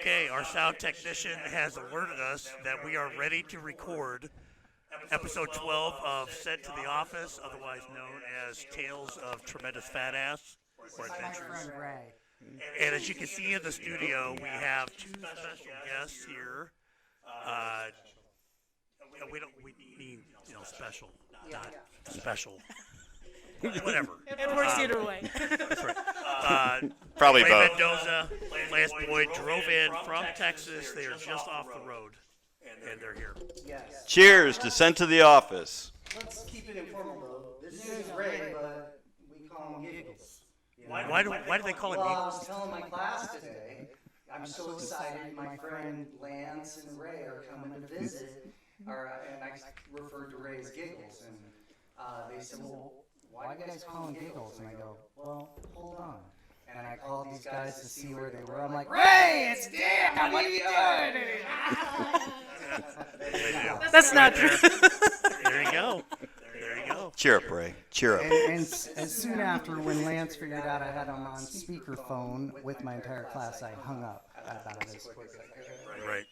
Okay, our sound technician has alerted us that we are ready to record episode 12 of Sent to the Office, otherwise known as Tales of Tremendous Fat Ass or Adventures. And as you can see in the studio, we have two special guests here. We mean, special, not special. Whatever. It works either way. That's right. Probably Ray both. Mendoza, Lance Boyd drove in from Texas. They are just off the road, and they're here. Yes. Cheers to Sent to the Office. Let's keep it informal, though. This is Ray, but we call him Giggles. Why do they call it Well, I Giggles? was telling my class today, I'm so excited my friend Lance and Ray are coming to visit, and I referred to Ray as Giggles, and they said, well, why do you guys call him Giggles? And I go, well, hold on. And I called these guys to see where they were. I'm like, Ray, it's Dan, what are you doing? That's not true. There you go. There you go. Cheer up, Ray. Cheer up. And as soon after, when Lance figured out I had him on speakerphone with my entire class, I hung up about as quick as I could. Right.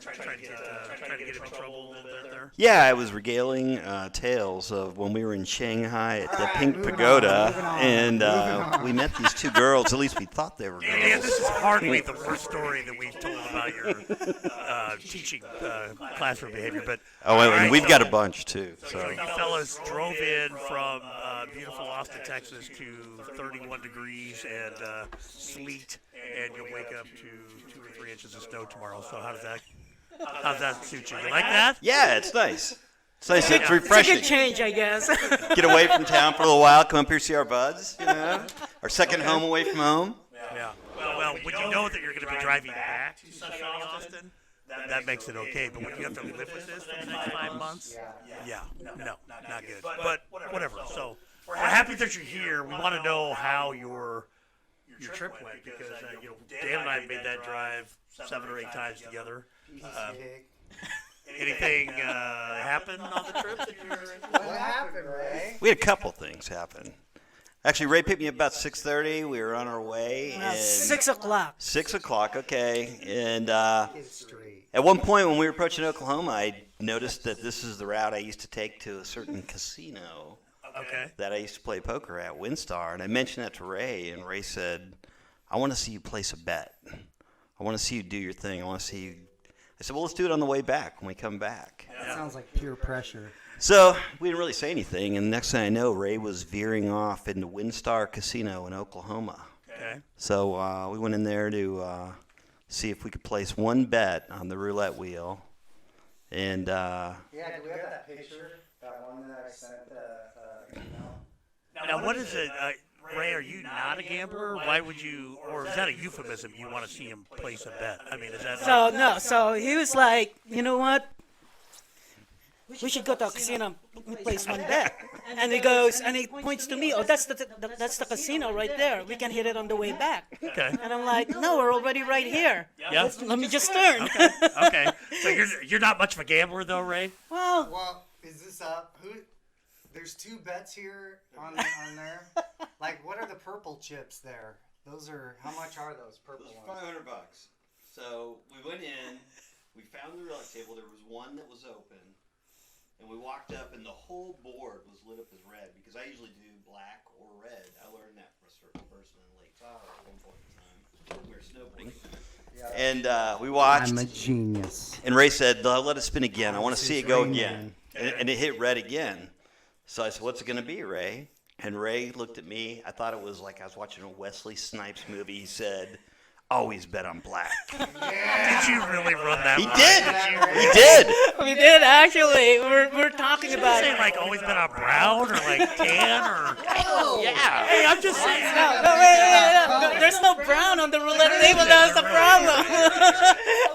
Trying to get him in trouble a little bit there. Yeah, I was regaling tales of when we were in Shanghai at the Pink Pagoda, and we met these two girls. At least we thought they were girls. Dan, this is hardly the worst story that we've told about your teaching classroom behavior, but And we've got a bunch too. So So you fellas drove in from beautiful Austin, Texas to 31 degrees and sleet, and you'll wake up to 2 or 3 inches of snow tomorrow. So how does that suit you? You like that? yeah, it's nice. It's nice. It's It's a refreshing. good change, I guess. Get away from town for a little while. Come up here, see our buds. Our second home away from home. Yeah. Well, when you know that you're going to be driving back to sunshine Austin, that makes it okay. But when you have to live with this for the next 5 months, yeah, no, not good. But whatever. So we're happy that you're here. We want to know how your trip went because Dan and I made that drive 7 or 8 times together. Anything happen on the trip that What happened, Ray? We had a couple things happen. Actually, Ray picked me up about 6:30. We were on our way. And 6 o'clock. 6 o'clock, okay. And History. at one point when we were approaching Oklahoma, I noticed that this is the route I used to take to a certain casino Okay. that I used to play poker at, WinStar. And I mentioned that to Ray, and Ray said, I want to see you place a bet. I want to see you do your thing. I want to see you. I said, well, let's do it on the way back when we come back. That sounds like peer pressure. So we didn't really say anything, and the next thing I know, Ray was veering off into WinStar Casino in Oklahoma. Okay. So we went in there to see if we could place one bet on the roulette wheel. And Yeah, do we have that picture? That one that I sent Now, what is it, Ray? Are you not a gambler? Why would you, or is that a euphemism? You want to see him place a bet? I mean, is that? So he was like, you know what? We should go to a casino and place one bet. And he goes, and he points to me, oh, that's the casino right there. We can hit it on the way back. Okay. And I'm like, no, we're already right here. Yeah. Let me just turn. Okay. So you're not much of a gambler, though, Ray? Well, Well, is this up? There's 2 bets here on there. Like, what are the purple chips there? Those are, how much are those purple ones? $500. So we went in, we found the roulette table. There was one that was open, and we walked up, and the whole board was lit up as red because I usually do black or red. I learned that from a certain person in Lake Tahoe at one point in time. We were snowboarding. And we watched. I'm a genius. And Ray said, let it spin again. I want to see it go again. And it hit red again. So I said, what's it going to be, Ray? And Ray looked at me. I thought it was like I was watching a Wesley Snipes movie. He said, always bet on black. Did you really run that? He line? did. you He did. we did actually. We're talking about say it. like always been on brown or like tan or? Yeah. Hey, I'm just saying. No, wait. There's no brown on the roulette table. That was the problem.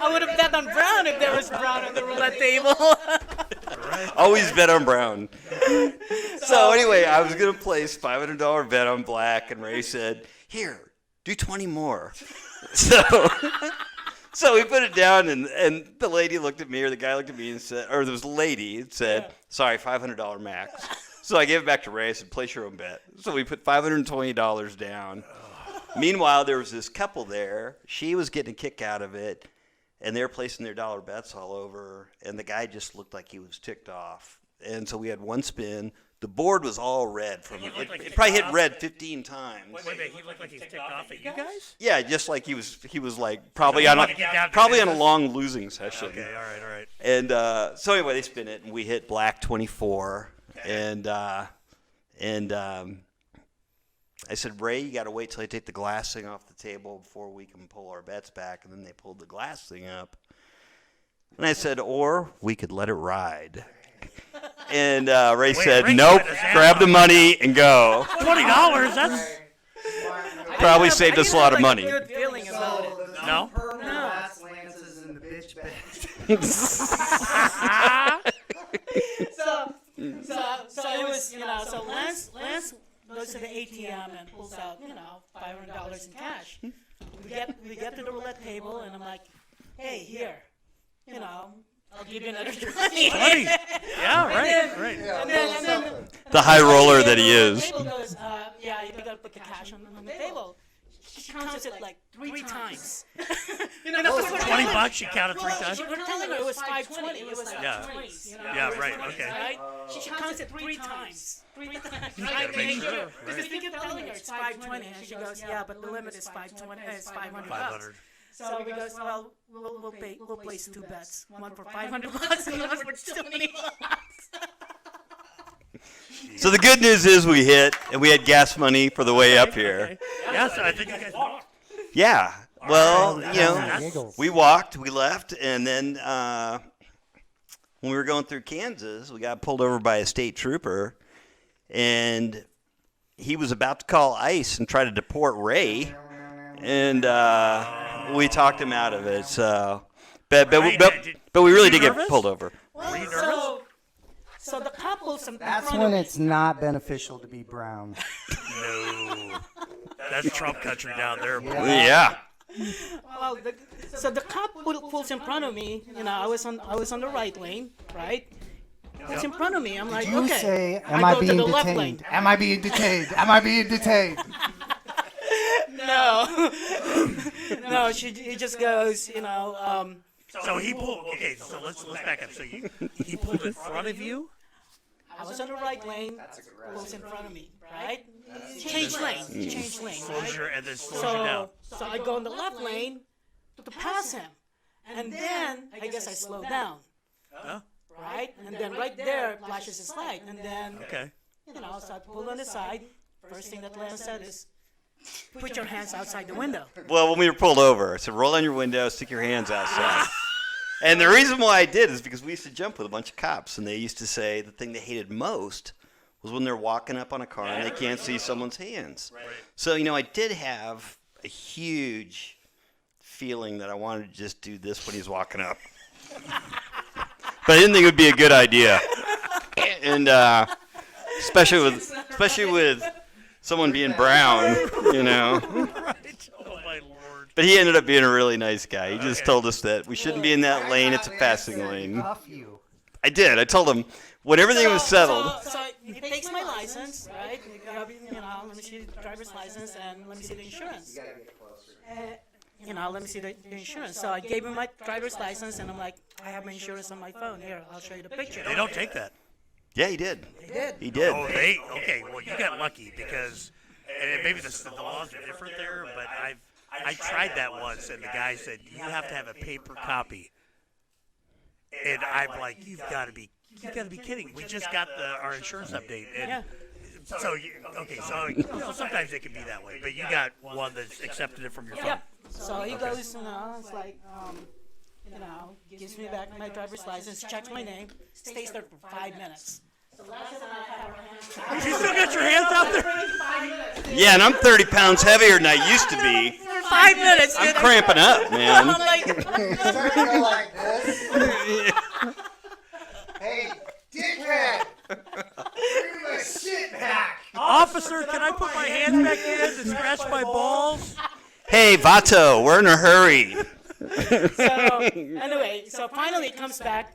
I would have bet on brown if there was brown on the roulette table. Always bet on brown. So anyway, I was going to place $500 bet on black, and Ray said, here, do 20 more. So we put it down, and the lady looked at me, or the guy looked at me and said, or there was a lady and said, sorry, $500 max. So I gave it back to Ray. I said, place your own bet. So we put $520 down. Meanwhile, there was this couple there. She was getting a kick out of it, and they were placing their dollar bets all over, and the guy just looked like he was ticked off. And so we had one spin. The board was all red from it. It probably hit red 15 times. Wait, he looked like he's ticked off at you guys? Yeah, just like he was like probably on a long losing session. Okay, all right. And so anyway, they spin it, and we hit black 24, and I said, Ray, you got to wait till I take the glass thing off the table before we can pull our bets back. And then they pulled the glass thing up, and I said, or we could let it ride. And Ray said, Ray nope, said it's grab the money and go. $20, that's... Probably saved us a lot of I money. have a good feeling about it. No? Last Lances in the bitch bag. So it was, so Lance goes to the ATM and pulls out, $500 in cash. We get to the roulette table, and I'm like, hey, here, I'll give you another 20. 20? Yeah, right. And then The high roller that he is. The table goes, yeah, you gotta put the cash on the table. She counts it like 3 times. $20, you counted 3 times? We're telling her it was 520. It was like Yeah. 20s. Yeah, right, okay. Right? She counts it 3 times. 3 times. gotta make sure, Because we keep telling her it's 520, and she goes, yeah, but the limit is 520. It's 500 bucks. 500. So we goes, well, we'll place 2 bets. One for 500 bucks and one for 20 bucks. So the good news is we hit, and we had gas money for the way up here. Yeah, so I think you guys walked. Yeah. Well, That's- we walked, we left, and then when we were going through Kansas, we got pulled over by a state trooper, and he was about to call ICE and try to deport Ray, and we talked him out of it. So, but we really did get nervous? pulled over. Were you nervous? So the cop pulls some. That's when it's not beneficial to be brown. No. That's Trump country down there. boy. Yeah. Well, so the cop pulls in front of me. I was on the right lane, right? Pulls in front of me. I'm like, You okay. say, I am I go to being the left lane. detained? Am I being detained? Am I being detained? No, no. He just goes, So he pulled. Okay, so let's back up. So he pulled in front of you. I was on the right lane. Pulls in front of me, right? Change lane. Change lane. Slows Right? your and then slows you down. So I go in the left lane to pass him, and then I guess I slow down, Huh? right? And then right there flashes his light, and then Okay. so I pull on the side. First thing that Lance said is, "Put your hands outside the window." Well, when we were pulled over, I said, roll down your window, stick your hands outside. And the reason why I did is because we used to jump with a bunch of cops, and they used to say the thing they hated most was when they're walking up on a car and they can't see someone's hands. Right. So, I did have a huge feeling that I wanted to just do this when he's walking up. But I didn't think it would be a good idea. And especially with someone being brown, Right. Oh my lord. But he ended up being a really nice guy. He just Okay. told us that we shouldn't be in that lane. It's a passing lane. Cuff you. I did. I told him when everything was settled. So he takes my license, right? Let me see the driver's license and let me see the insurance. Let me see the insurance. So I gave him my driver's license, and I'm like, I have my insurance on my phone. Here, I'll show you the picture. They don't take that. Yeah, he did. He did. He did. Oh, they okay. Well, you got lucky because and maybe the laws are different there, but I tried that once, and the guy said you have to have a paper copy, and I'm like, you've got to be kidding. We just got our insurance update, and Yeah. so sometimes it can be that way, but you got one that's accepted it from your phone. Yeah. So he goes, it's like, gives me back my driver's license, checks my name, stays there for 5 minutes. So last time I had our hands You still got your hands out there? Yeah, and I'm 30 pounds heavier than I used to be. 5 minutes. I'm cramping up, I'm man. like, Start to go like this. Hey, dickhead! Give my shit back! Officer, can I put my hands back in and scratch my balls? Hey, Vato, we're in a hurry. so anyway, so finally he comes back,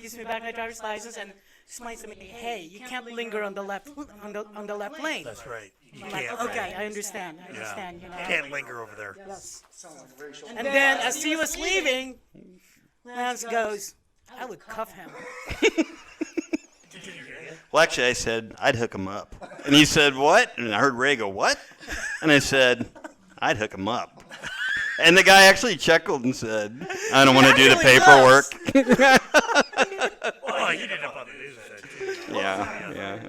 gives me back my driver's license, and explains to me, hey, you can't linger on the left lane. That's right. You I'm like, can't. okay, right? I understand. I Yeah. understand. You know. Can't linger over there. Yes. Sounds like racial. And then as he was leaving, Lance goes, I would cuff him. Well, actually, I said, I'd hook him up. And he said, what? And I heard Ray go, what? And I said, I'd hook him up. And the guy actually chuckled and said, I don't want to do the paperwork. Well, you did up on the news. Too. Yeah.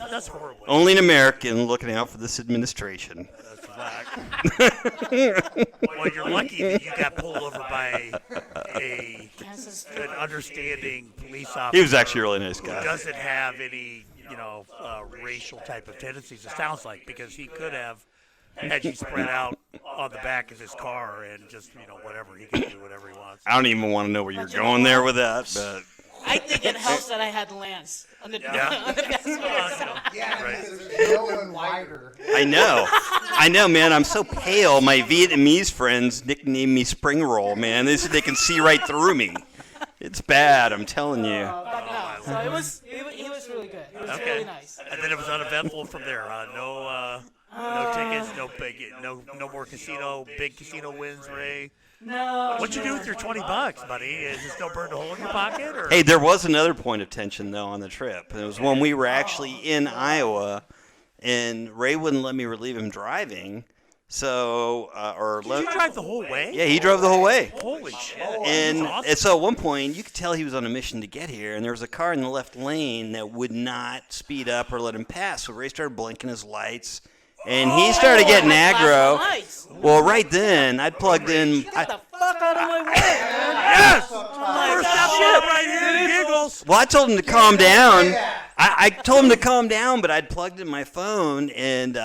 That's horrible. Only an American looking out for this administration. That's a fact. Well, you're lucky that you got pulled over by an understanding police officer. He was actually a really nice who guy. doesn't have any, racial type of tendencies. It sounds like, because he could have had you spread out on the back of his car and just, whatever, he can do whatever he wants. I don't even want to know where you're going there with that, but I think it helps that I had Lance on the Yeah. Yeah, Right. because there's no one wider. I know, man. I'm so pale. My Vietnamese friends nicknamed me Spring Roll, man. They said they can see right through me. It's bad, I'm telling you. But no, so he was really good. It was Okay. really nice. And then it was uneventful from there. No tickets, no more big casino wins, Ray. No. What'd you do with your $20, buddy? Is it still burned a hole in your pocket? Or? Hey, there was another point of tension, though, on the trip. It was when we were actually in Iowa, and Ray wouldn't let me relieve him driving. So, Did you drive the whole way? Yeah, he drove the whole way. Holy shit. And, That's awesome. and so at one point, you could tell he was on a mission to get here, and there was a car in the left lane that would not speed up or let him pass. So Ray started blinking his lights, and he started getting aggro. Nice. Well, right then, I'd plugged in. Get the fuck out of my way. Yes! First step right here, giggles. Well, I told him to calm down. I told him to calm down, but I'd plugged in my phone, and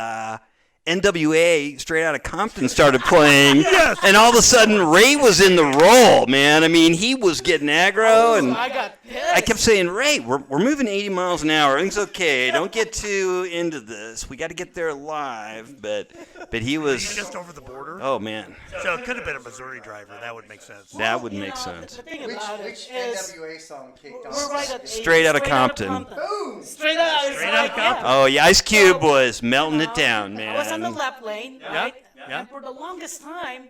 NWA, Straight Outta Compton, started playing. Yes. And all of a sudden, Ray was in the role, man. I mean, he was getting aggro, and I got pissed. I kept saying, Ray, we're moving 80 miles an hour. Everything's okay. Don't get too into this. We got to get there alive. But he He's was, just over the border. oh, man. So it could have been a Missouri driver. That would make sense. That would You make know, sense. The thing Which about it which is NWA song kicked off? we're right at Straight Outta Compton. Boom! Straight out. It's Straight like, Outta Compton. Oh, yeah, Ice Cube was melting it down, I was on the man. left lane, right? yeah. And for the longest time,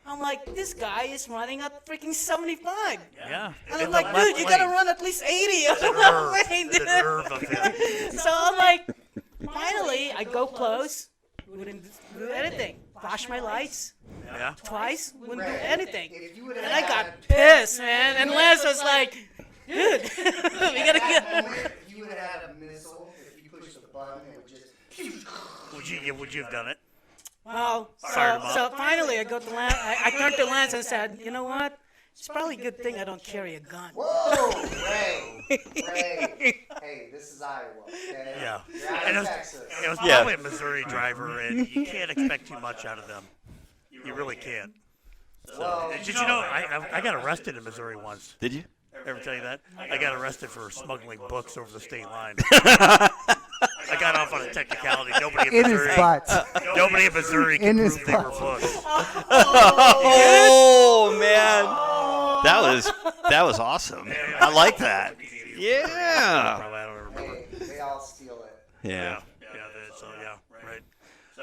I'm like, this guy is running at freaking 75. Yeah. And In I'm the like, left dude, you gotta lane. run at least 80 on The the nerve. left lane, The dude. nerve of him. So I'm like, finally, I go close, wouldn't do anything. Flash my lights Yeah. twice, wouldn't do anything. If you would have And I got pissed, man. And Lance was like, dude, we gotta get. If you would have had a missile, if you pushed the button, it would just. Would you have done it? Well, Fired him so finally I go to Lance. I turned to Lance and said, you know what? It's probably a good thing I don't carry a gun. Whoa, Ray! Hey, this is Iowa. Okay? Yeah. You're out And of Texas. It was Yeah. probably a Missouri driver, and you can't expect too much out of them. You really can't. Well, Did you know I got arrested in Missouri once? Did you? Ever tell you that? I got arrested for smuggling books over the state line. I got off on a technicality. Nobody in In his Missouri. butt. Nobody in Missouri In could his prove they were butt. books. Oh, man. That was awesome. I like that. Yeah. Probably, I don't remember. hey, they all steal it. Yeah. Right.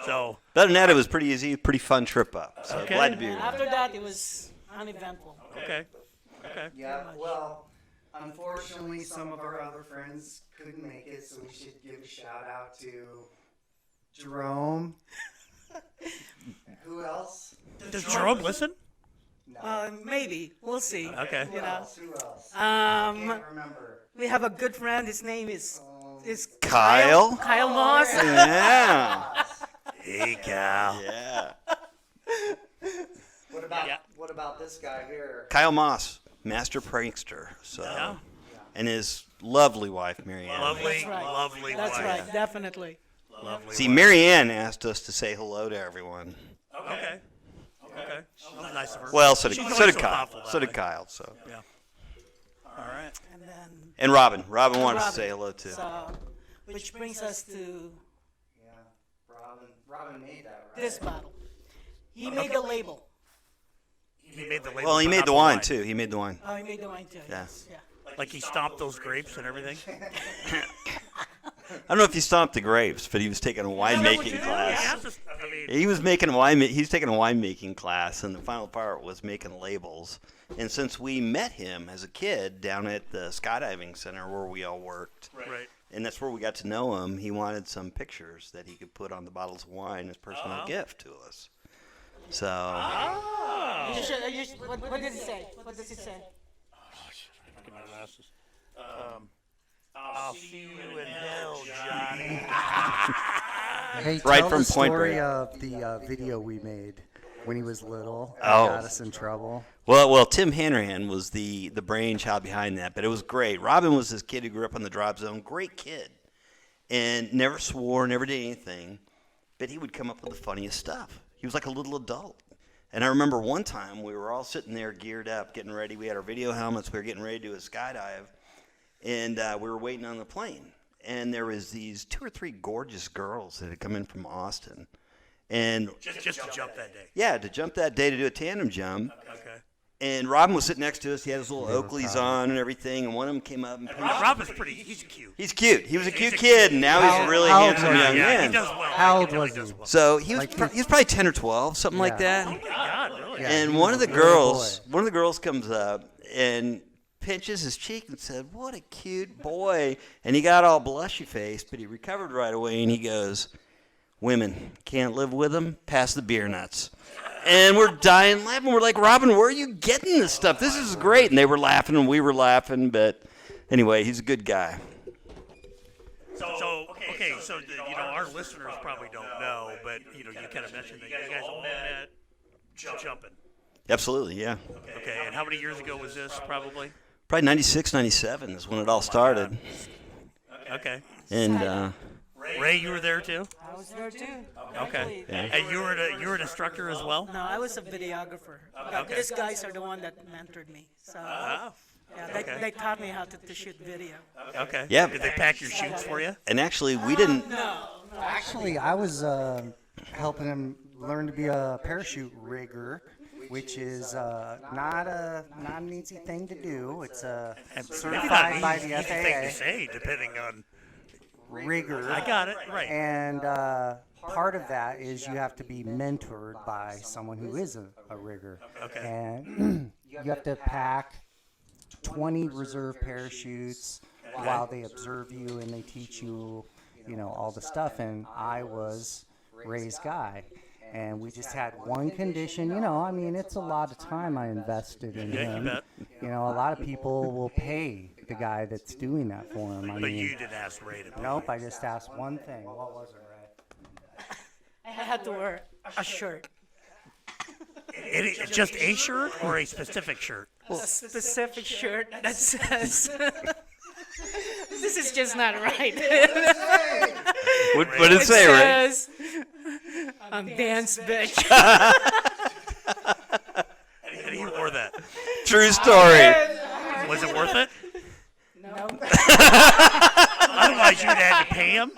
So Other than that, it was pretty easy, pretty fun trip up. So Okay. glad to be here. After that, it was uneventful. okay. Yeah, well, unfortunately, some of our other friends couldn't make it, so we should give a shout out to Jerome. Who else? Does Jerome listen? No. Maybe we'll see. Okay. Who else? Who else? Um, Can't remember. we have a good friend. His name is Kyle? Kyle Moss. Yeah. Hey, Cal. Yeah. What about this guy here? Kyle Moss, master prankster. So, Yeah. and his lovely wife, Marianne. Lovely, right. lovely That's wife. right, definitely. Lovely See, wife. Marianne asked us to say hello to everyone. Okay. Okay. Well, nice of her. Well, so did, She's so always did so Kyle. thoughtful that So did way. Kyle. So, Yeah. All right. And then and Robin. Robin wanted to Robin. say hello too. So, which brings us to Yeah, Robin made that, right? this bottle. He made the label. He made the label. Well, he but made not the wine too. He made the wine. Oh, he made the wine too. Yeah. Yes. Yeah. Like he stomped those grapes and everything. I don't know if he stomped the grapes, but he was taking a winemaking class. I mean, He was making a wine. He's taking a winemaking class, and the final part was making labels. And since we met him as a kid down at the skydiving center where we all worked, right. and that's where we got to know him, he wanted some pictures that he could put on the bottles of wine as personal gift to us. So. What does it say? What does it say? Get my glasses. I'll see you in hell, Johnny. Hey, Right tell from the Point story Break. of the video we made when he was little. Oh. Got us in trouble. Well, Tim Hanrahan was the brainchild behind that, but it was great. Robin was this kid who grew up on the drop zone, great kid, and never swore, never did anything, but he would come up with the funniest stuff. He was like a little adult. And I remember one time we were all sitting there geared up, getting ready. We had our video helmets. We were getting ready to do a skydive, and we were waiting on the plane. And there was these 2 or 3 gorgeous girls that had come in from Austin. And Just to jump that day. yeah, to jump that day to do a tandem jump. Okay. And Robin was sitting next to us. He had his little Oakleys on and everything. And one of them came up and Robin's pretty. He's cute. he's cute. He was a cute kid, and now he's a really how old handsome was young he? Yeah, he man. does well. How I old can tell was does he? well. So he was Like he was probably 10 or 12, something like Yeah. that. God, really? Yeah. And he one was of the a little girls, boy. one of the girls comes up and pinches his cheek and said, "What a cute boy!" And he got all blushy faced, but he recovered right away. And he goes, "Women can't live with them. Pass the beer nuts." And we're dying laughing. We're like, "Robin, where are you getting this stuff? This is great." And they were laughing, and we were laughing. But anyway, he's a good guy. So okay, so you know our listeners probably don't know, but you know you kind of mentioned that you guys all met jumping. Absolutely, yeah. Okay, and how many years ago was this? Probably. Probably 96, 97 is when it all started. Okay. And Ray, you were there too. I was there too. Okay. Yeah. And you were an instructor as well. No, I was a videographer. But Okay. these guys are the one that mentored me. So Oh. yeah, okay. they taught me how to shoot video. Okay. Yeah. Did they pack your shoots for you? and actually, we didn't. Actually, I was helping him learn to be a parachute rigger, which is not an easy thing to do. It's certified by the Easy thing to FAA. say, depending on. Rigger. I got it right. And part of that is you have to be mentored by someone who is a rigger. Okay. And you have to pack 20 reserve parachutes while they observe you and they teach you, you know, all the stuff. And I was Ray's guy. And we just had one condition, you know, I mean, it's a lot of time I invested in Yeah, you him. bet. You know, a lot of people will pay the guy that's doing that for him. I But mean, you didn't ask Ray to. nope, I just asked one thing. What was it, Ray? I had to wear a shirt, Just a shirt or a specific shirt? a specific shirt that says, "This is just not right." What did it say, Ray? says, "I'm dance bitch." And he wore that. True story. Was it worth it? No. Otherwise, you'd have to pay him.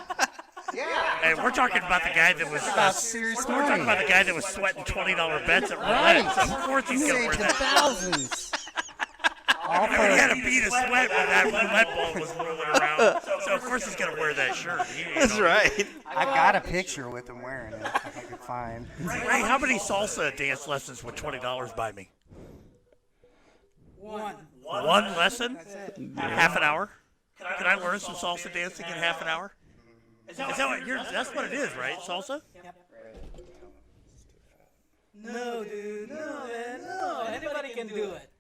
And we're talking about the guy that was. That's serious We're talking money. about the guy that was sweating $20 bets at roulette. So of course he's gonna wear Saved that. thousands. All I mean, he had for to beat a sweat when that roulette ball was rolling around. So of course he's gonna wear that shirt. That's right. I got a picture with him wearing it. If I could find. Ray, how many salsa dance lessons would $20 buy me? One. One lesson? Half an hour? Can I learn some salsa dancing in half an hour? Is that what you're? That's what it is, right? Salsa? No, dude. No, man. No. Anybody can do it.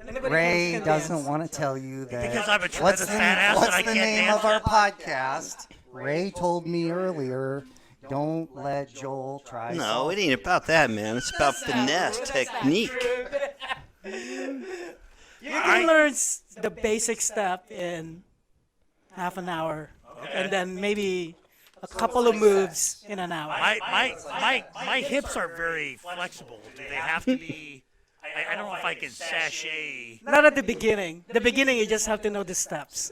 Anybody Ray can doesn't dance. want to tell you that. Because I'm a what's tremendous the, fat ass what's and I the can't name dance of our yet? podcast? Ray told me earlier, don't let Joel try. No, it ain't about that, man. It's about finesse, technique. You can learn the basic step in half an hour, and then maybe a couple of moves in an hour. My hips are very flexible. Do they have to be? I don't know if I can sashay. Not at the beginning. The beginning, you just have to know the steps.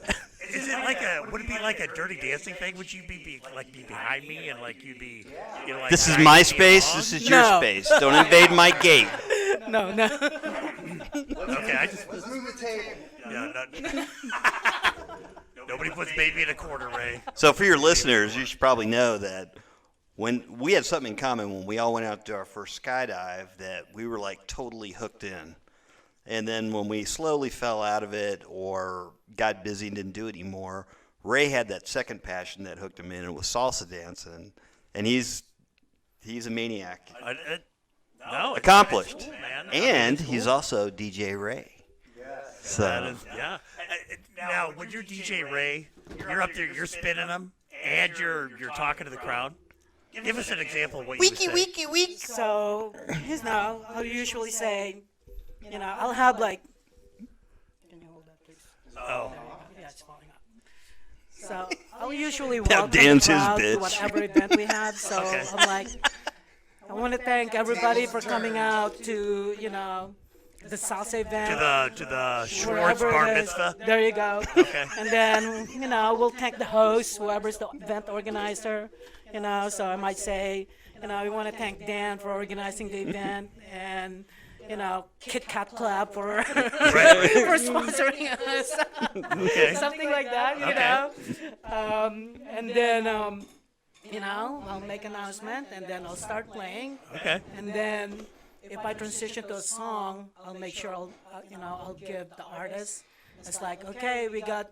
Is it like a? Would it be like a Dirty Dancing thing? Would you be behind me and like you'd be? You know, like This is guiding my me space. along? This is your No. space. Don't invade my gate. No. Okay, I just. Let's move the table. Yeah, nobody puts baby in a corner, Ray. So for your listeners, you should probably know that when we had something in common when we all went out to our first skydive, that we were like totally hooked in. And then when we slowly fell out of it or got busy and didn't do it anymore, Ray had that second passion that hooked him in, and it was salsa dancing. And he's a maniac. No, Accomplished. it's cool, man. And he's also DJ Ray. So That is, yeah. Now, when you're DJ Ray, you're up there, you're spinning them, and you're talking to the crowd. Give us an example of what you would say. So, I'll usually say, I'll have like, can you hold that, please? Oh. Yeah, it's falling out. So, I'll usually Now welcome the Dan's his crowd to bitch. whatever event we have. So, Okay. I'm like, I want to thank everybody for coming out to, the salsa event. To the Schwartz Wherever bar it is. mitzvah. There you go. Okay. And then, we'll thank the host, whoever's the event organizer. So I might say, we want to thank Dan for organizing the event, and, Kit Kat Club for for sponsoring us. Okay. Something like that, And then, I'll make an announcement, and then I'll start playing. Okay. And then if I transition to a song, I'll make sure I'll give the artist. It's like, okay, we got,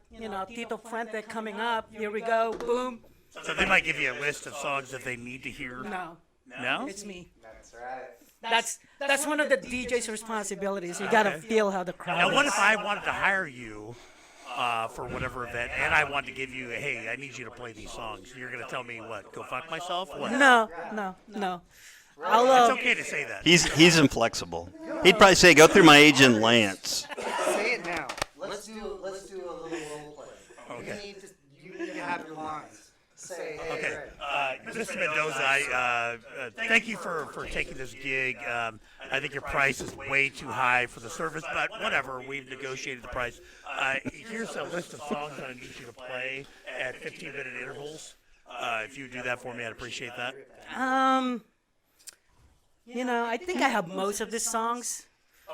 Tito Fuente coming up. Here we go. Boom. So they might give you a list of songs that they need to hear. No, No? it's me. That's right. That's one of the DJ's responsibilities. You gotta feel how the crowd Now, what is. if I wanted to hire you for whatever event, and I wanted to give you, hey, I need you to play these songs? You're going to tell me what? Go fuck myself? What? No. I'll, It's okay to say that. he's inflexible. He'd probably say, "Go through my agent Lance." Say it now. Let's do a little role play. Okay. You need to have your lines. Say, hey, Okay, Ray. Mr. Mendoza, thank you for taking this gig. I think your price is way too high for the service, but whatever, we've negotiated the price. Here's a list of songs that I need you to play at 15-minute intervals. If you would do that for me, I'd appreciate that. I think I have most of the songs.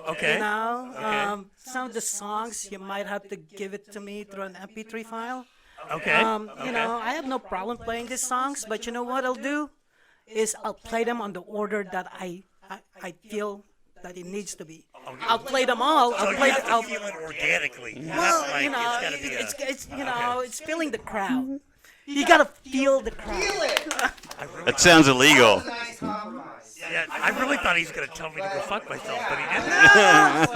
Okay. Some of the songs you might have to give it to me through an MP3 file. Okay. I have no problem playing these songs, but you know what I'll do is I'll play them on the order that I feel that it needs to be. I'll play them all. So I'll you play have the, I'll, to feel it organically. well, Not like it's gotta be it's feeling the crowd. You gotta feel the crowd. That sounds illegal. Nice compromise. Yeah, I really thought he was going to tell me to go fuck myself, but he didn't.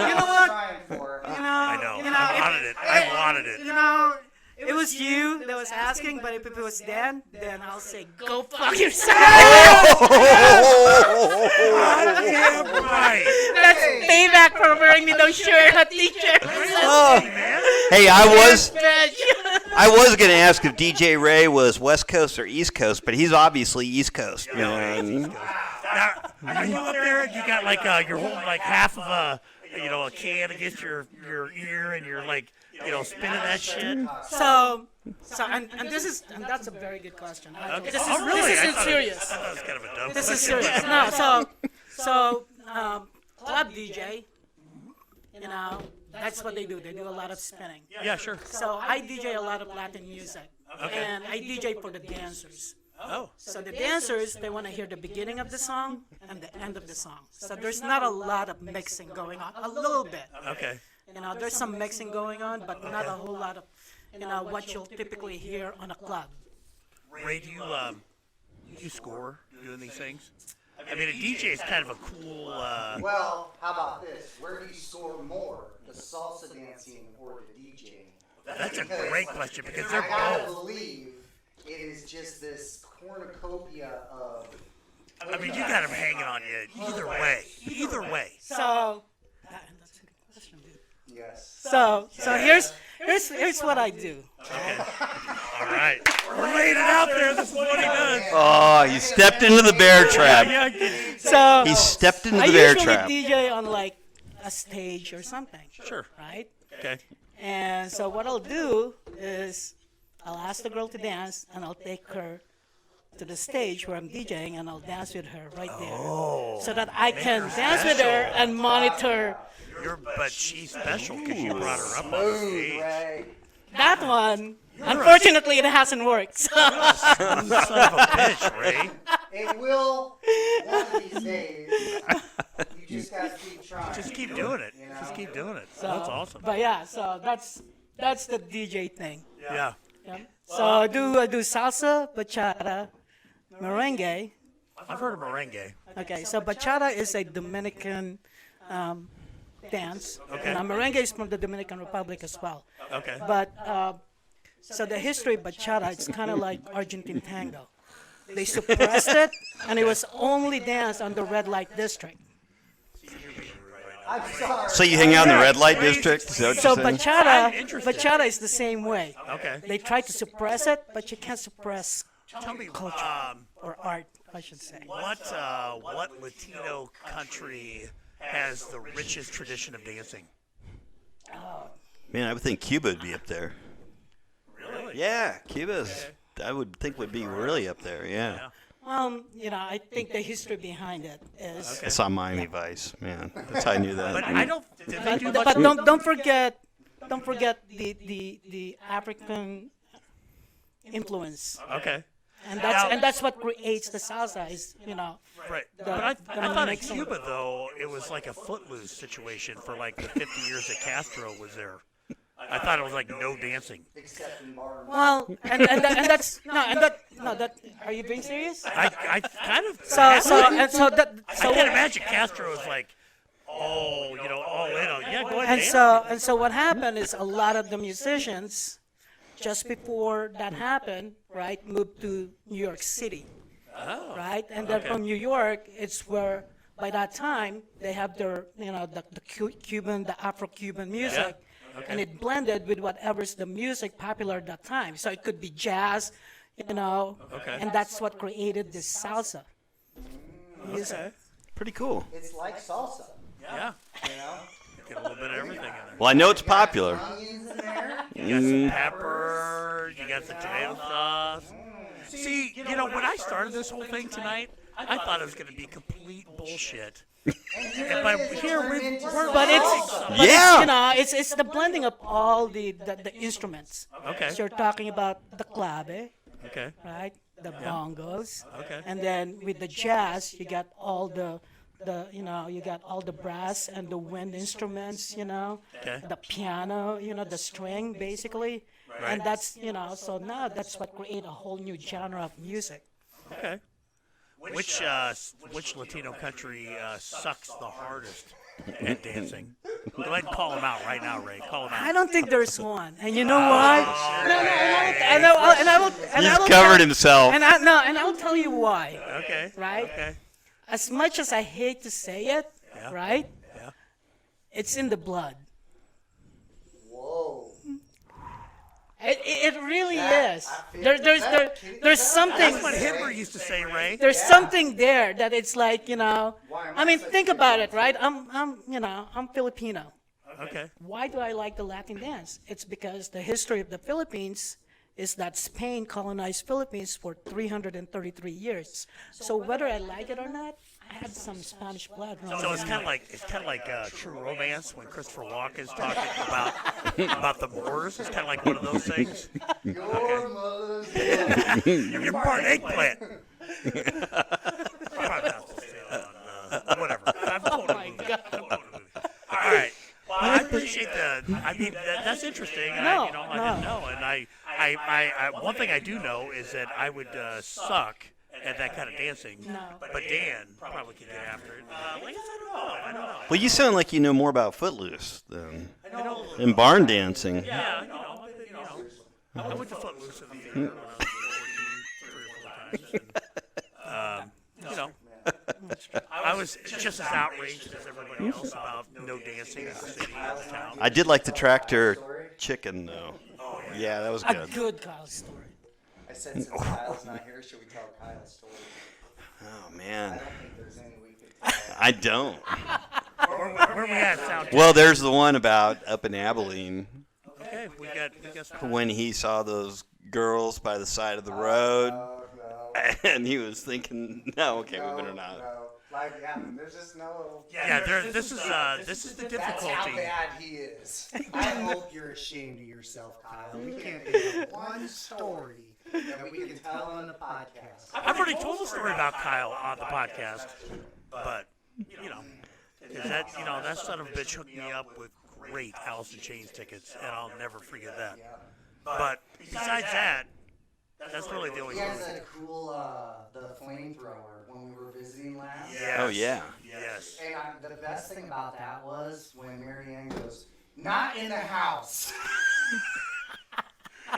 You know what? Trying for. I know. I wanted it. I wanted it. It was you that was asking, but if it was Dan, then I'll say, go fuck yourself. Yeah, right. That's payback for wearing me no shirt, a t-shirt. Oh. Man. Hey, I was Bitch. gonna ask if DJ Ray was West Coast or East Coast, but he's obviously East Coast. You know? Now, are you up there and you got like you're holding like half of a can against your ear and you're like spinning that shit? So and that's a very good question. Okay. This is, Oh, really? this I is thought serious. I thought it was kind of a dumb This is question. serious. No, so club DJ, that's what they do. They do a lot of spinning. Yeah, sure. So I DJ a lot of Latin music, Okay. and I DJ for the dancers. Oh. So the dancers, they want to hear the beginning of the song and the end of the song. So there's not a lot of mixing going on. A little bit. Okay. There's some mixing going on, but not a whole lot of, what you'll typically hear on a club. Ray, do you score doing these things? I mean, a DJ is kind of a cool. Well, how about this? Where do you score more, the salsa dancing or the DJing? That's a great question because they're I gotta both. believe it is just this cornucopia of. I mean, you got them hanging on you either way. Either way. So that's a good question, dude. Yes. So here's what I do. All right. We're laying it out there. This is what he does. Oh, he stepped into the bear trap. Yeah, yeah. So He stepped into I the bear usually trap. DJ on like a stage or something. Sure. Right? Okay. And so what I'll do is I'll ask the girl to dance, and I'll take her to the stage where I'm DJing, and I'll dance with her right there, so that I can dance with her and monitor You're but she's special because you brought her up on the stage. Right. That one, unfortunately, it hasn't worked. So. Son of a bitch, Ray. It will one of these days. You just gotta keep trying. Just keep doing it. You know? Just keep doing it. So, That's awesome. But yeah, so that's the DJ thing. Yeah. Yeah. So I do salsa, bachata, merengue. I've heard of merengue. Okay, so bachata is a Dominican dance, Okay. and merengue is from the Dominican Republic as well. Okay. But so the history of bachata, it's kind of like Argentine tango. They suppressed it, and it was only danced on the red light district. I'm sorry. So you hang out in the red light district? Is that what So you're saying? bachata is the same way. Okay. They try to suppress it, but you can't suppress Tell me, culture or art, I should say. what Latino country has the richest tradition of dancing? Man, I would think Cuba would be up there. Really? Yeah, Cuba's, I would think would be really up there, yeah. I think the history behind it is. I saw Miami Vice, man. That's how I knew But that. I don't. Did they do much? But don't forget the African influence, Okay. and that's what creates the salsa. Is Right. the- But I the thought in mixing. Cuba though it was like a footloose situation for like the 50 years that Castro was there. I thought it was like no dancing. Except in Martin. well, and that's no that. Are you being serious? I kind of. So I can't imagine Castro was like, all in on. Yeah, go ahead. and so what happened is a lot of the musicians, just before that happened, right, moved to New York City, right, and then from New York, it's where by that time they have their the Afro-Cuban music, and it blended with whatever's the music popular at that time. So it could be jazz, and that's what created this salsa music. Pretty cool. It's like salsa. Yeah. You know? Get a little bit of everything in there. Well, I know it's popular. Onions in there. You got some pepper. You got the tomato sauce. See, when I started this whole thing tonight, I thought it was going to be complete bullshit. And by here we're But Yeah. it's the blending of all the instruments. Okay. So you're talking about the clave, Okay. right? The bongos. Okay. And then with the jazz, you got all the you got all the brass and the wind instruments, Okay. the piano, the string basically. Right. And that's, so now that's what create a whole new genre of music. Okay. Which Latino country sucks the hardest at dancing? Go ahead and call them out right now, Ray. Call them I out. don't think there's one. And you know why? And I will He's covered himself. And I will tell you why. Okay. Right? Okay. As much as I hate to say it, Yeah. right? Yeah. It's in the blood. Whoa. It really is. There's something. That's what Hitler used to say, Ray. There's something there that it's like, I mean, think about it, right? I'm Filipino. Okay. Why do I like the Latin dance? It's because the history of the Philippines is that Spain colonized Philippines for 333 years. So whether I like it or not, I had some Spanish blood running So it's in kind me. of like True Romance when Christopher Walken's talking about the Moors. It's kind of like one of those things. Your mother's You're part eggplant. Probably not to say that on, whatever. I've quoted a movie. I've quoted a movie. All right. Well, I appreciate that's interesting. And I didn't know. And I one thing I do know is that I would suck at that kind of dancing. No. But Dan probably could get after it. I guess I don't know. Well, you sound like you know more about Footloose than barn dancing. Yeah, I went to Footloose in the theater when I was 14, 3 or 4 times. I was just as outraged as everybody else about no dancing in the city and the town. I did like the tractor chicken, though. Yeah, that was A good. good Kyle story. I said since Kyle's not here, should we tell Kyle's story? Oh, I man. don't think there's any we could tell. I don't. Where we at, sound? Well, there's the one about up in Abilene Okay, we got some. when he saw those girls by the side of the road. No. And he was thinking, no, okay, we better not. No. Like, yeah, there's just no. Yeah, this is the That's how difficulty. bad he is. I hope you're ashamed of yourself, Kyle. We can't think of one story that we can tell on the podcast. I've already told the story about Kyle on the podcast, but you know, that son of a bitch hooked me up with great Alice in Chains tickets, and I'll never forget that. But besides that, that's really the only He story. has that cool, the flamethrower when we were visiting last. Yes. Oh, yeah. Yes. And the best thing about that was when Marianne goes, "Not in the house."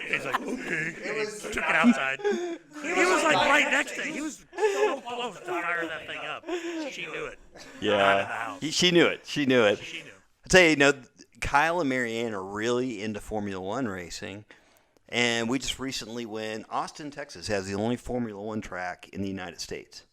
He's like, okay. It was Took it outside. He was like right next to it. He was so close to fire that thing up. She knew it. Not in the Yeah. house. She knew it. She knew it. She knew. I tell you, Kyle and Marianne are really into Formula One racing. And we just recently went. Austin, Texas has the only Formula One track in the United States.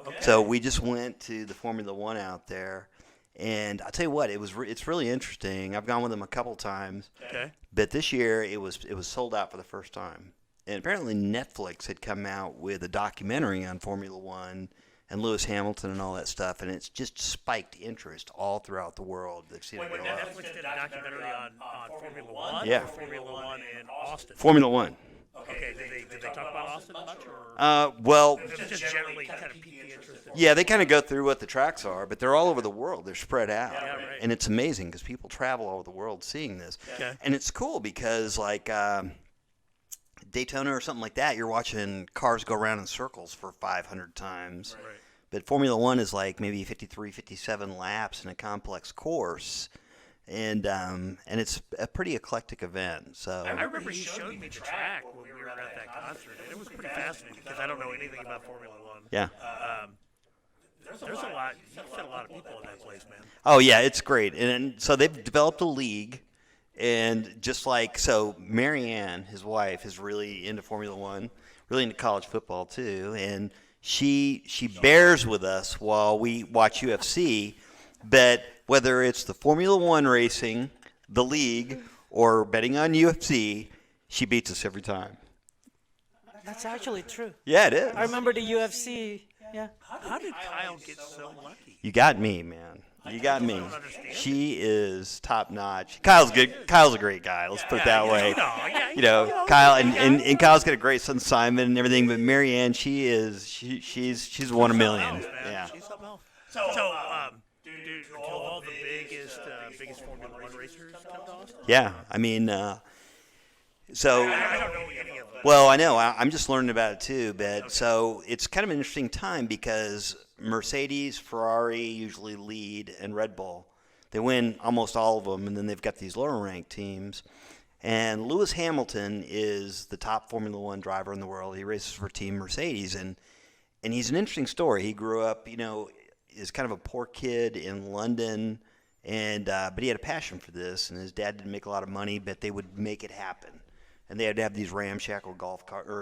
Okay. So we just went to the Formula One out there. And I'll tell you what, it's really interesting. I've gone with them a couple times. Okay. But this year it was sold out for the first time. And apparently Netflix had come out with a documentary on Formula One and Lewis Hamilton and all that stuff, and it's just spiked interest all throughout the world. They've seen it Wait, go up. Netflix did a documentary on Formula One? Yeah. Or Formula One in Austin? Formula One. Okay, did they talk about Austin much? Or Well, just generally kind of piqued the interest? yeah, they kind of go through what the tracks are, but they're all over the world. They're spread out. Yeah, right. And it's amazing because people travel all over the world seeing this. Okay. And it's cool because, like, Daytona or something like that, you're watching cars go around in circles for 500 times. Right. But Formula One is like maybe 53, 57 laps in a complex course. And it's a pretty eclectic event. So I remember he showed me the track when we were at that concert, and it was pretty fascinating because I don't know anything about Formula One. yeah. There's a lot. You fit a lot of people in that place, man. Oh yeah, it's great. And so they've developed a league, and just like so, Marianne, his wife, is really into Formula One, really into college football too, and she bears with us while we watch UFC. But whether it's the Formula One racing, the league, or betting on UFC, she beats us every time. That's actually true. Yeah, it is. I remember the UFC. Yeah. How did Kyle get so lucky? You got me, man. You got me. don't understand. She is top notch. Kyle's good. Kyle's a great guy. Let's put it that way. You know, Kyle and Kyle's got a great son Simon and everything. But Marianne, she's one in a million. Yeah. She's something else. So do all the biggest Formula One racers come to Austin? Yeah. I mean, so. I don't know any of them. Well, I know. I'm just learning about it too. But so it's kind of an interesting time because Mercedes, Ferrari usually lead, and Red Bull. They win almost all of them, and then they've got these lower-ranked teams. And Lewis Hamilton is the top Formula One driver in the world. He races for Team Mercedes, and he's an interesting story. He grew up, is kind of a poor kid in London, and but he had a passion for this. And his dad didn't make a lot of money, but they would make it happen. And they had to have these ramshackle go-karts.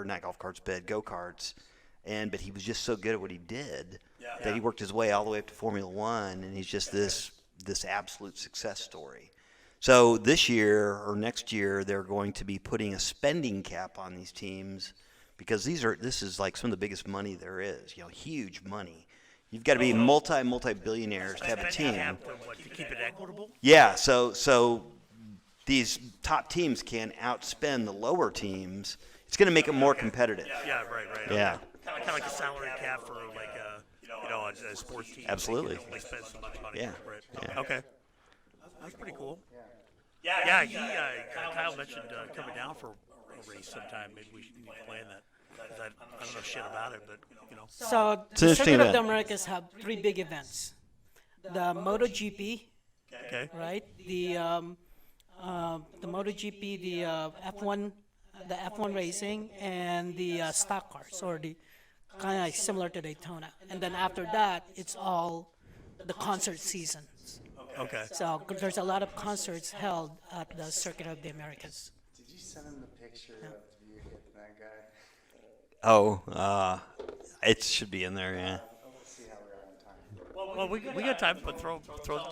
But he was just so good at what he did that he worked his way all the way up to Formula One, and he's just this absolute success story. So this year or next year, they're going to be putting a spending cap on these teams because this is like some of the biggest money there is. Huge money. You've got to be multi-billionaires to have a team. To keep it equitable? Yeah. So these top teams can outspend the lower teams. It's going to make it more competitive. Yeah, right. Yeah. Kind of like a salary cap for like a sports team. Absolutely. They can only spend so much money. Yeah. Right. Yeah. Okay. That's pretty cool. Yeah. Kyle mentioned coming down for a race sometime. Maybe we should plan that. 'Cause I don't know shit about it, but So an the interesting Circuit of the event. Americas have three big events: the MotoGP, Okay. right? The MotoGP, the F1 racing, and the stock cars, or the kind of like similar to Daytona. And then after that, it's all the concert seasons. Okay. So there's a lot of concerts held at the Circuit of the Americas. Did you send him the picture of you hitting that guy? Oh, it should be in there. Yeah. We'll see how we're on time. Well, we got time, but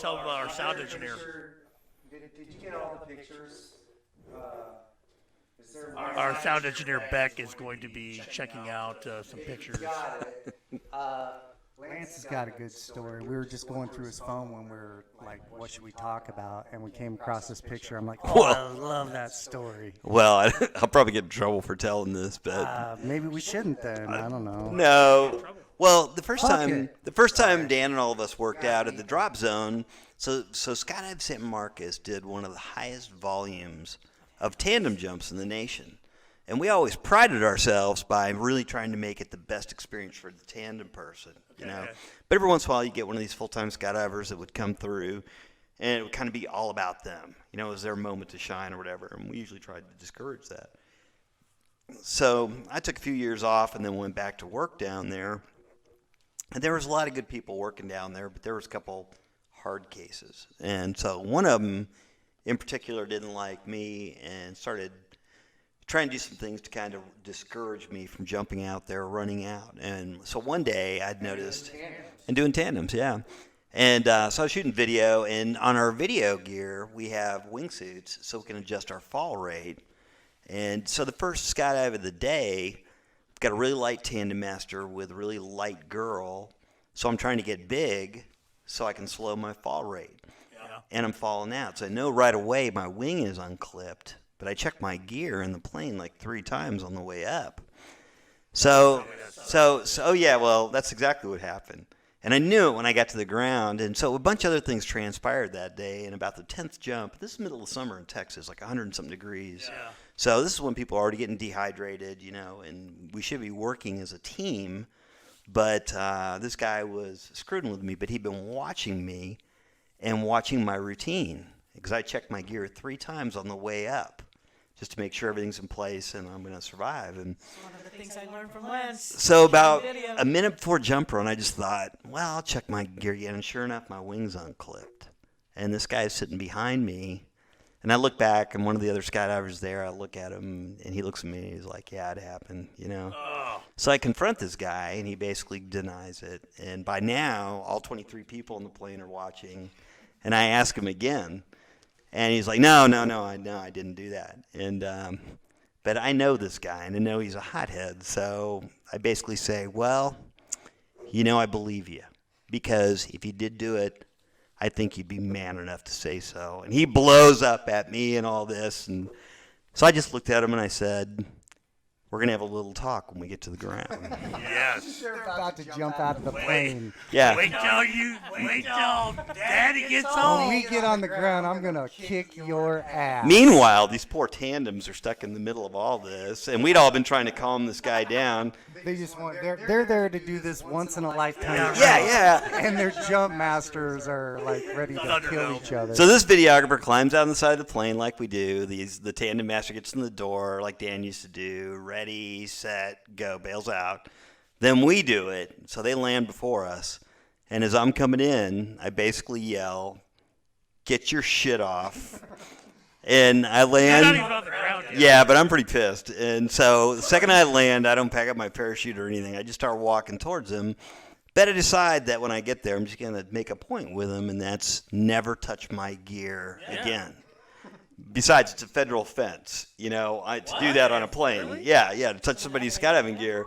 tell our sound engineer. Did you get all the pictures? Is there one? Our sound engineer Beck is going to be checking out some pictures. Got it. Lance has got a good story. We were just going through his phone when we were like, what should we talk about? And we came across this picture. I'm like, oh, I love that story. Well, I'll probably get in trouble for telling this, but Maybe we shouldn't then. I don't know. no. Well, the first Fuck time it. Dan and all of us worked out at the drop zone, so Skydive San Marcos did one of the highest volumes of tandem jumps in the nation. And we always prided ourselves by really trying to make it the best experience for the tandem person, you know. But every once in a while, you get one of these full-time skydivers that would come through, and it would kind of be all about them. You know, it was their moment to shine or whatever, and we usually tried to discourage that. So I took a few years off and then went back to work down there. And there was a lot of good people working down there, but there was a couple hard cases. And so one of them in particular didn't like me and started trying to do some things to kind of discourage me from jumping out there, running out. And so one day I'd noticed, and doing tandems, yeah. And so I was shooting video, and on our video gear, we have wingsuits so we can adjust our fall rate. And so the first skydive of the day, I've got a really light tandem master with a really light girl. So I'm trying to get big so I can slow my fall rate. Yeah. And I'm falling out. So I know right away my wing is unclipped. But I checked my gear in the plane like 3 times on the way up. So yeah, well, that's exactly what happened. And I knew it when I got to the ground. And so a bunch of other things transpired that day. And about the 10th jump, this is middle of summer in Texas, like 100 and something degrees. Yeah. So this is when people are already getting dehydrated, you know, and we should be working as a team. But this guy was screwing with me, but he'd been watching me and watching my routine. Because I checked my gear 3 times on the way up just to make sure everything's in place and I'm going to survive. And It's one of the things I learned from Lance. so about a minute before jump run, I just thought, well, I'll check my gear again. And sure enough, my wing's unclipped. And this guy's sitting behind me. And I look back, and one of the other skydivers there, I look at him, and he looks at me, and he's like, yeah, it happened, you know. Oh. So I confront this guy, and he basically denies it. And by now, all 23 people on the plane are watching. And I ask him again. And he's like, no, I didn't do that. And but I know this guy, and I know he's a hothead. So I basically say, well, you know, I believe you. Because if you did do it, I think you'd be man enough to say so. And he blows up at me and all this. And so I just looked at him and I said, we're going to have a little talk when we get to the ground. Yes. They're about to jump out of the plane. Yeah. Wait till Daddy gets When home. we get on the ground, I'm going to kick your ass. Meanwhile, these poor tandems are stuck in the middle of all this. And we'd all been trying to calm this guy down. They just want, they're there to do this once in a lifetime. Yeah. And their jump masters are like ready to kill each other. So this videographer climbs out on the side of the plane like we do. The tandem master gets in the door like Dan used to do. Ready, set, go, bails out. Then we do it. So they land before us. And as I'm coming in, I basically yell, get your shit off. And I land. You're not even on the ground yet. Yeah, but I'm pretty pissed. And so the second I land, I don't pack up my parachute or anything. I just start walking towards him. But I decide that when I get there, I'm just going to make a point with him, and that's never touch my gear again. Besides, it's a federal offense, you know, to do that on a plane. Really? Yeah, to touch somebody's skydiving gear.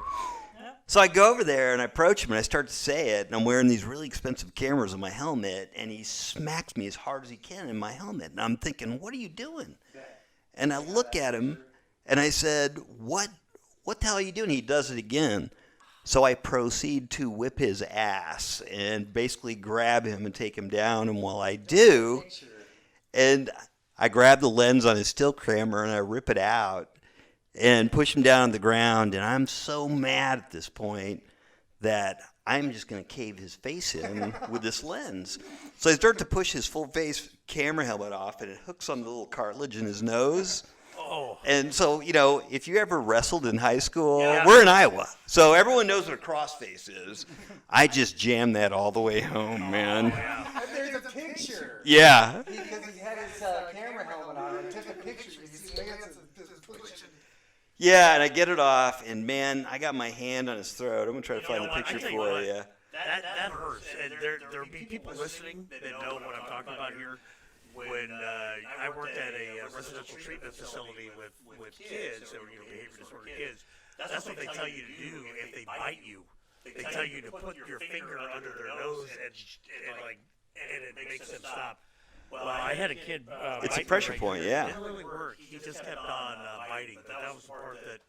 So I go over there and I approach him and I start to say it, and I'm wearing these really expensive cameras on my helmet, and he smacks me as hard as he can in my helmet. And I'm thinking, what are you doing? And I look at him and I said, what the hell are you doing? He does it again. So I proceed to whip his ass and basically grab him and take him down. And while I do, and I grab the lens on his still camera and I rip it out and push him down on the ground. And I'm so mad at this point that I'm just going to cave his face in with this lens. So I start to push his full face camera helmet off, and it hooks on the little cartilage in his nose. Oh. And so, you know, if you ever wrestled in high school, we're in Iowa, so everyone knows what a crossface is. I just jammed that all the way home, man. There's a picture. Yeah. Because he had his camera helmet on and took a picture. Yeah, and I get it off, and man, I got my hand on his throat. I'm going to try to find the picture for you. That hurts. And there'll be people listening that know what I'm talking about here. When I worked at a residential treatment facility with kids, that were behavior disorder kids, that's what they tell you to do if they bite you. they tell you to put your finger under their nose and it makes them stop. Well, I had a kid. It's a bite me pressure right point, here. yeah. It didn't really work. He just kept on biting, but that was the part that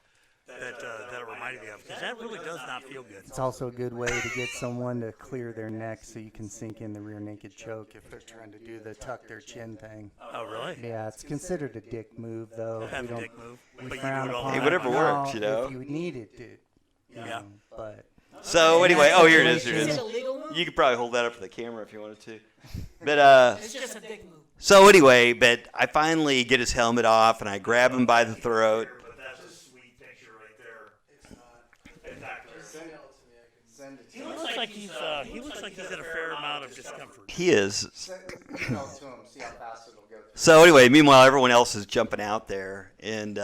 it reminded me of, because that really does not feel good. It's also a good way to get someone to clear their neck so you can sink in the rear naked choke if they're trying to do the tuck their chin thing. Oh, really? Yeah, it's considered a dick move, though. Have We a don't dick move. we But you frown do it all upon the Hey, time. whatever works, you No, know. If you needed to. Yeah. But So anyway, oh, here it is. Here Is it it is. a legal move? You could probably hold that up for the camera if you wanted to. But It's just a dick move. so anyway, but I finally get his helmet off and I grab him by the throat. But that's a sweet picture right there. Exactly. Send it to He looks like he's in a fair amount of discomfort. He is. email to him, see how fast it'll go through. So anyway, meanwhile, everyone else is jumping out there, and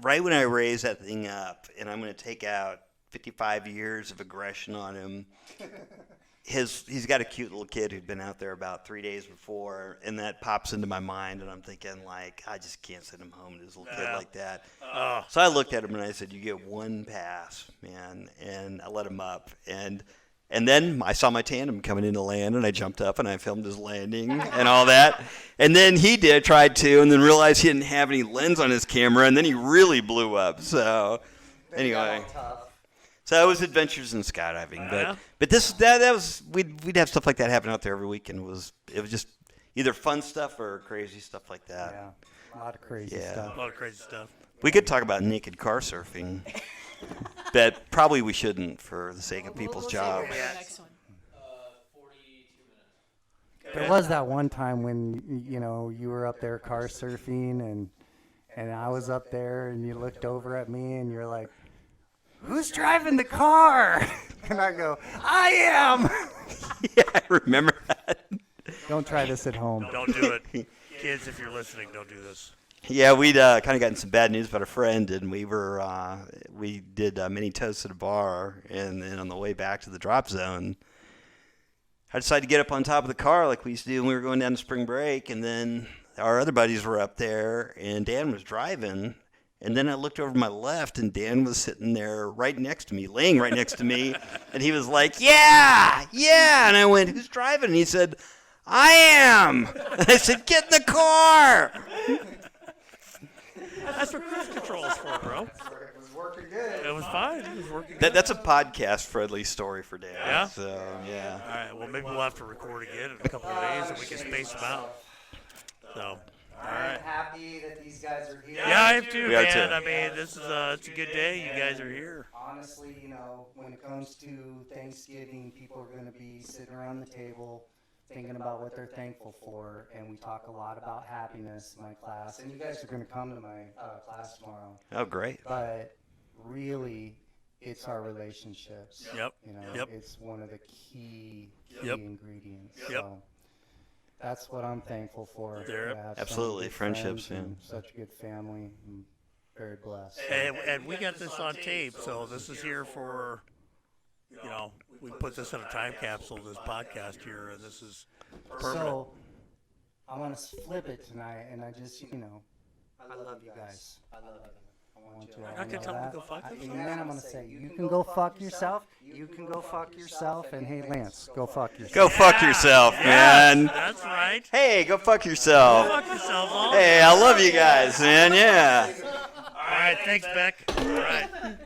right when I raise that thing up, and I'm going to take out 55 years of aggression on him, he's got a cute little kid who'd been out there about 3 days before, and that pops into my mind, and I'm thinking, like, I just can't send him home to his little kid like that. So I looked at him and I said, you get one pass, man, and I let him up, and then I saw my tandem coming into land, and I jumped up and I filmed his landing and all that. And then he tried to, and then realized he didn't have any lens on his camera, and then he really blew up. So anyway, so it was adventures in skydiving. But that was we'd have stuff like that happen out there every weekend. It was just either fun stuff or crazy stuff like that. yeah, a lot of crazy Yeah. stuff. A lot of crazy stuff. We could talk about naked car surfing, but probably we shouldn't for the sake of people's We'll save it jobs. for the next one. 42 minutes. There was that one time when you were up there car surfing and I was up there and you looked over at me and you're like, "Who's driving the car?" And I go, "I am." Yeah, I remember that. Don't try this at home. Don't do it. Kids, if you're listening, don't do this. Yeah, we'd kind of gotten some bad news about a friend, and we did mini toasts at a bar, and then on the way back to the drop zone, I decided to get up on top of the car like we used to do when we were going down to spring break, and then our other buddies were up there, and Dan was driving, and then I looked over to my left, and Dan was sitting there right next to me, laying right next to me, and he was like, yeah, and I went, "Who's driving?" And he said, "I am." And I said, "Get in the car." That's what cruise control is for, bro. It was working good. It was fine. It was working good. That's a podcast-friendly story for Dan. Yeah? So, yeah. All right. Well, maybe we'll have to record again in a couple of days, and we can space them out. So, I'm happy that these guys are here. yeah, I have too, We are man. too. I mean, this is it's a good day. You guys are here. Honestly, When it comes to Thanksgiving, people are going to be sitting around the table thinking about what they're thankful for, and we talk a lot about happiness in my class, and you guys are going to come to my class tomorrow. Oh, great. But really, it's our relationships. Yep. Yep. It's one of the key Yep. ingredients. Yep. So that's what I'm thankful for. There- to have so Absolutely, many good friendships, friends and such a good family. I'm very blessed. And we got this on tape, so this is here for, we put this in a time capsule, this podcast here, and this is permanent. So I want to flip it tonight, and I just, I love you guys. I love you. I want you to You're all not gonna know tell them to that. go fuck And themselves? then I'm gonna say, you can go fuck yourself. You can go fuck yourself. And hey, Lance, go fuck yourself. Go fuck yourself, Yes, man. that's right. Hey, go fuck yourself. Fuck yourselves all. Hey, I love you guys, man. Yeah. All right, thanks, Beck. All right.